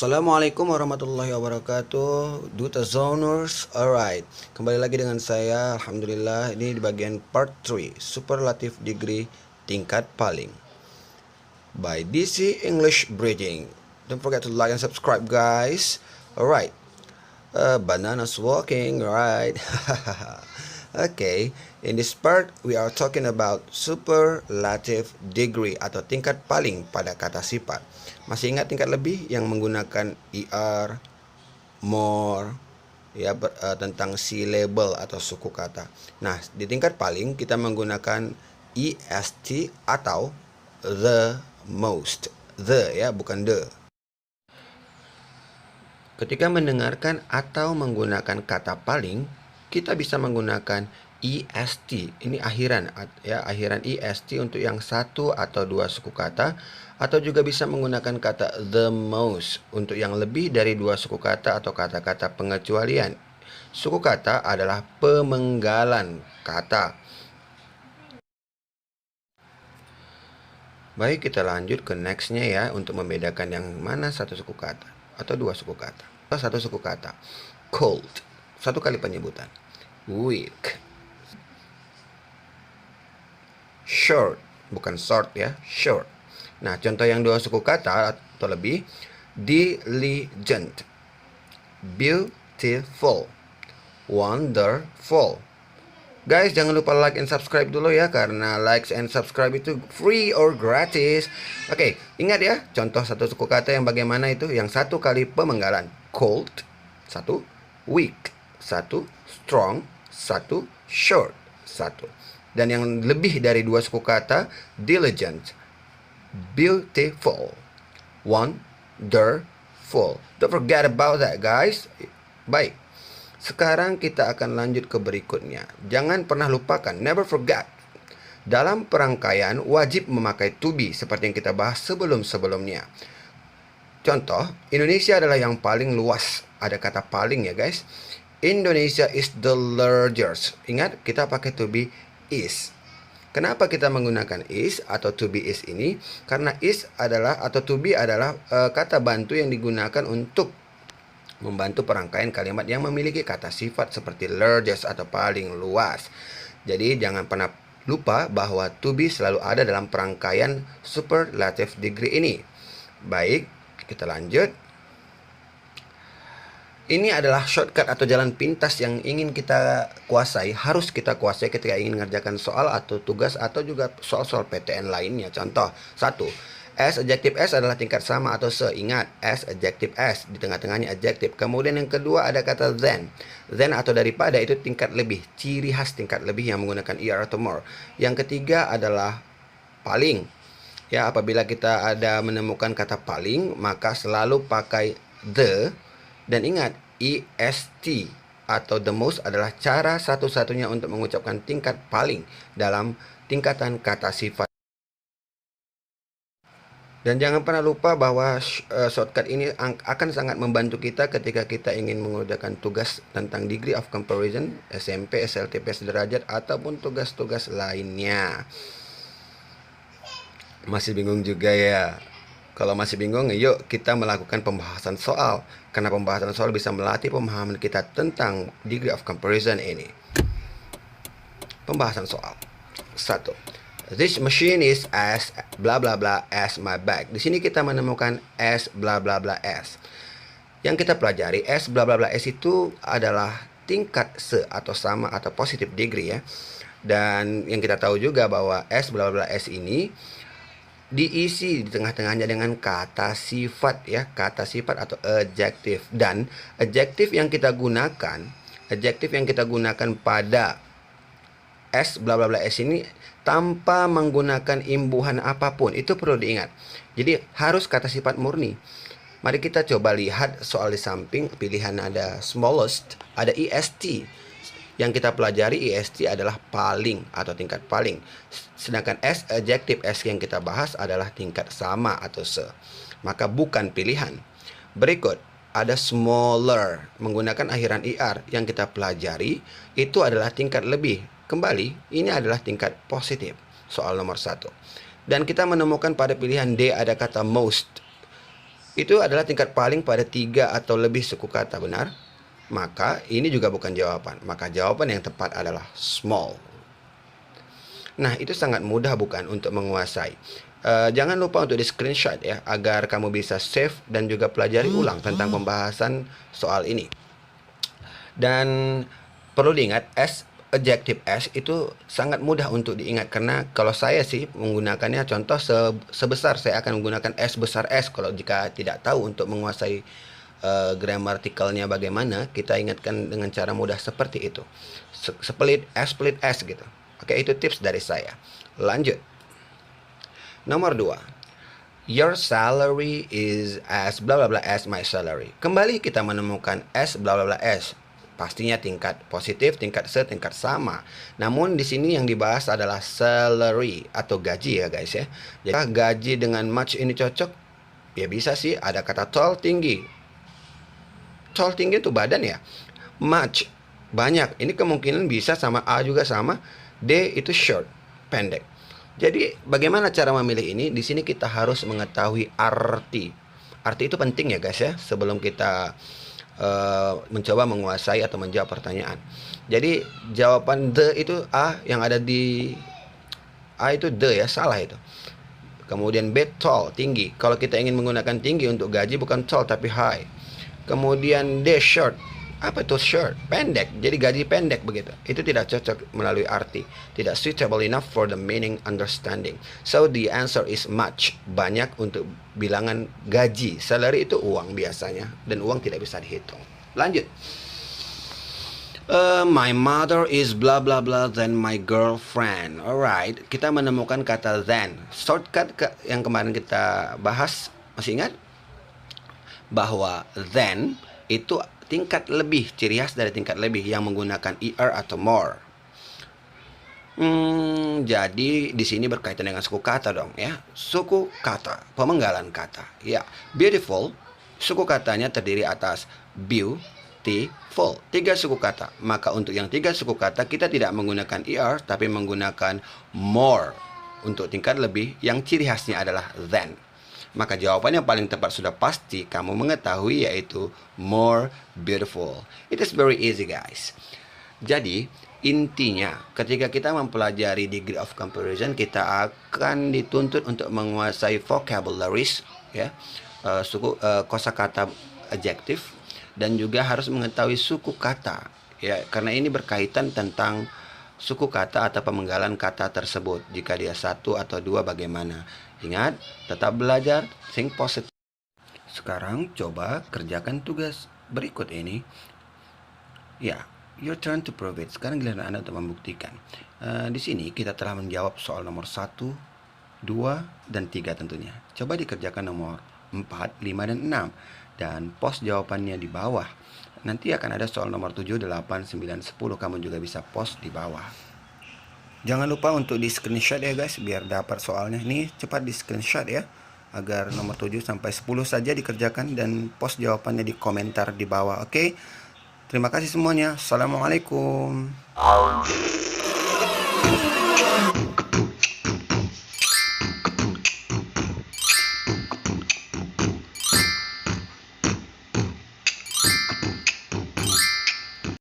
Assalamualaikum warahmatullahi wabarakatuh, Duta Zoners. Alright, kembali lagi dengan saya. Alhamdulillah, ini di bagian part 3, Superlative Degree tingkat paling by DC English Bridging. Don't forget to like and subscribe, guys. Alright, bananas walking, right? Okay, in this part we are talking about superlative degree atau tingkat paling pada kata sifat. Masih ingat tingkat lebih yang menggunakan er, more, ya, tentang syllable atau suku kata. Nah, di tingkat paling kita menggunakan est atau the most. The, ya, bukan the. Ketika mendengarkan atau menggunakan kata paling, kita bisa menggunakan est. Ini akhiran, ya, akhiran est untuk yang satu atau dua suku kata, atau juga bisa menggunakan kata the most untuk yang lebih dari dua suku kata atau kata-kata pengecualian. Suku kata adalah pemenggalan kata. Baik, kita lanjut ke nextnya ya, untuk membedakan yang mana satu suku kata atau dua suku kata. Satu suku kata, cold, satu kali penyebutan. Weak, short, bukan short ya, short. Nah, contoh yang dua suku kata atau lebih, diligent, beautiful, wonderful. Guys, jangan lupa like and subscribe dulu ya, karena likes and subscribe itu free or gratis. Oke, ingat ya, contoh satu suku kata yang bagaimana itu, yang satu kali pemenggalan. Cold, satu. Weak, satu. Strong, satu. Short, satu. Dan yang lebih dari dua suku kata, diligent, beautiful, wonderful. Don't forget about that, guys. Baik, sekarang kita akan lanjut ke berikutnya. Jangan pernah lupakan, never forget. Dalam perangkaian wajib memakai to be seperti yang kita bahas sebelum-sebelumnya. Contoh, Indonesia adalah yang paling luas. Ada kata paling ya, guys. Indonesia is the largest. Ingat, kita pakai to be is. Kenapa kita menggunakan is atau to be is ini? Karena is adalah atau to be adalah kata bantu yang digunakan untuk membantu perangkaian kalimat yang memiliki kata sifat seperti largest atau paling luas. Jadi jangan pernah lupa bahwa to be selalu ada dalam perangkaian superlative degree ini. Baik, kita lanjut. Ini adalah shortcut atau jalan pintas yang ingin kita kuasai, harus kita kuasai ketika ingin mengerjakan soal atau tugas atau juga soal-soal PTN lainnya. Contoh, 1. S, adjektif S adalah tingkat sama atau se. Ingat, S, adjektif S, di tengah-tengahnya adjektif. Kemudian yang kedua ada kata than. Than atau daripada itu tingkat lebih, ciri khas tingkat lebih yang menggunakan er atau more. Yang ketiga adalah paling. Ya, apabila kita ada menemukan kata paling, maka selalu pakai the. Dan ingat, est atau the most adalah cara satu-satunya untuk mengucapkan tingkat paling dalam tingkatan kata sifat. Dan jangan pernah lupa bahwa shortcut ini akan sangat membantu kita ketika kita ingin mengerjakan tugas tentang degree of comparison, SMP, SLTP sederajat, ataupun tugas-tugas lainnya. Masih bingung juga ya? Kalau masih bingung, yuk kita melakukan pembahasan soal. Karena pembahasan soal bisa melatih pemahaman kita tentang degree of comparison ini. Pembahasan soal. 1. This machine is as bla bla bla as my bag. Di sini kita menemukan as bla bla bla as. Yang kita pelajari, as bla bla bla as itu adalah tingkat se atau sama atau positive degree ya. Dan yang kita tahu juga bahwa as bla bla bla as ini diisi di tengah-tengahnya dengan kata sifat ya, kata sifat atau adjective. Dan adjective yang kita gunakan pada s bla bla bla s ini tanpa menggunakan imbuhan apapun. Itu perlu diingat. Jadi harus kata sifat murni. Mari kita coba lihat soal di samping. Pilihan ada smallest, ada est. Yang kita pelajari est adalah paling atau tingkat paling. Sedangkan s, adjective s yang kita bahas adalah tingkat sama atau se. Maka bukan pilihan. Berikut ada smaller menggunakan akhiran er. Yang kita pelajari itu adalah tingkat lebih. Kembali, ini adalah tingkat positif. Soal nomor 1. Dan kita menemukan pada pilihan D ada kata most. Itu adalah tingkat paling pada 3 atau lebih suku kata, benar? Maka ini juga bukan jawaban. Maka jawaban yang tepat adalah small. Nah, itu sangat mudah bukan untuk menguasai. Jangan lupa untuk di screenshot ya, agar kamu bisa save dan juga pelajari ulang tentang pembahasan soal ini. Dan perlu diingat, adjective as itu sangat mudah untuk diingat, karena kalau saya sih menggunakannya, contoh sebesar saya akan menggunakan s besar S. Kalau jika tidak tahu untuk menguasai grammatikalnya bagaimana, kita ingatkan dengan cara mudah seperti itu. Split S gitu. Oke, itu tips dari saya. Lanjut. Nomor 2. Your salary is as bla bla bla as my salary. Kembali kita menemukan as bla bla bla as. Pastinya tingkat positif, tingkat setingkat sama. Namun di sini yang dibahas adalah salary atau gaji ya guys ya. Jadi gaji dengan much ini cocok? Ya bisa sih, ada kata tall, tinggi. Tall, tinggi itu badan ya. Much, banyak. Ini kemungkinan bisa sama A juga sama. D itu short, pendek. Jadi bagaimana cara memilih ini? Di sini kita harus mengetahui arti. Arti itu penting ya guys ya, sebelum kita mencoba menguasai atau menjawab pertanyaan. Jadi jawaban the itu A, yang ada di A itu the ya, salah itu. Kemudian B tall, tinggi. Kalau kita ingin menggunakan tinggi untuk gaji bukan tall tapi high. Kemudian D short. Apa itu short? Pendek. Jadi gaji pendek begitu. Itu tidak cocok melalui arti. Tidak suitable enough for the meaning understanding. So the answer is much. Banyak untuk bilangan gaji. Salary itu uang biasanya. Dan uang tidak bisa dihitung. Lanjut. My mother is blah blah blah than my girlfriend. Alright. Kita menemukan kata than. Shortcut yang kemarin kita bahas. Masih ingat? Bahwa than itu tingkat lebih, ciri khas dari tingkat lebih yang menggunakan er atau more. Jadi di sini berkaitan dengan suku kata dong ya. Suku kata, pemenggalan kata. Ya, beautiful, suku katanya terdiri atas beautiful. 3 suku kata. Maka untuk yang 3 suku kata kita tidak menggunakan er tapi menggunakan more. Untuk tingkat lebih yang ciri khasnya adalah than. Maka jawaban yang paling tepat sudah pasti kamu mengetahui, yaitu more beautiful. It is very easy guys. Jadi intinya ketika kita mempelajari degree of comparison, kita akan dituntut untuk menguasai vocabularies ya, kosakata adjektif, dan juga harus mengetahui suku kata ya, karena ini berkaitan tentang suku kata atau pemenggalan kata tersebut. Jika dia 1 atau 2 bagaimana. Ingat, tetap belajar, think positive. Sekarang coba kerjakan tugas berikut ini. Ya, your turn to prove it. Sekarang giliran Anda untuk membuktikan. Di sini kita telah menjawab soal nomor 1, 2, dan 3 tentunya. Coba dikerjakan nomor 4, 5, dan 6. Dan post jawabannya di bawah. Nanti akan ada soal nomor 7, 8, 9, 10. Kamu juga bisa post di bawah. Jangan lupa untuk di screenshot ya guys, biar dapat soalnya. Nih cepat di screenshot ya, agar nomor 7 sampai 10 saja dikerjakan, dan post jawabannya di komentar di bawah. Oke? Terima kasih semuanya. Assalamualaikum.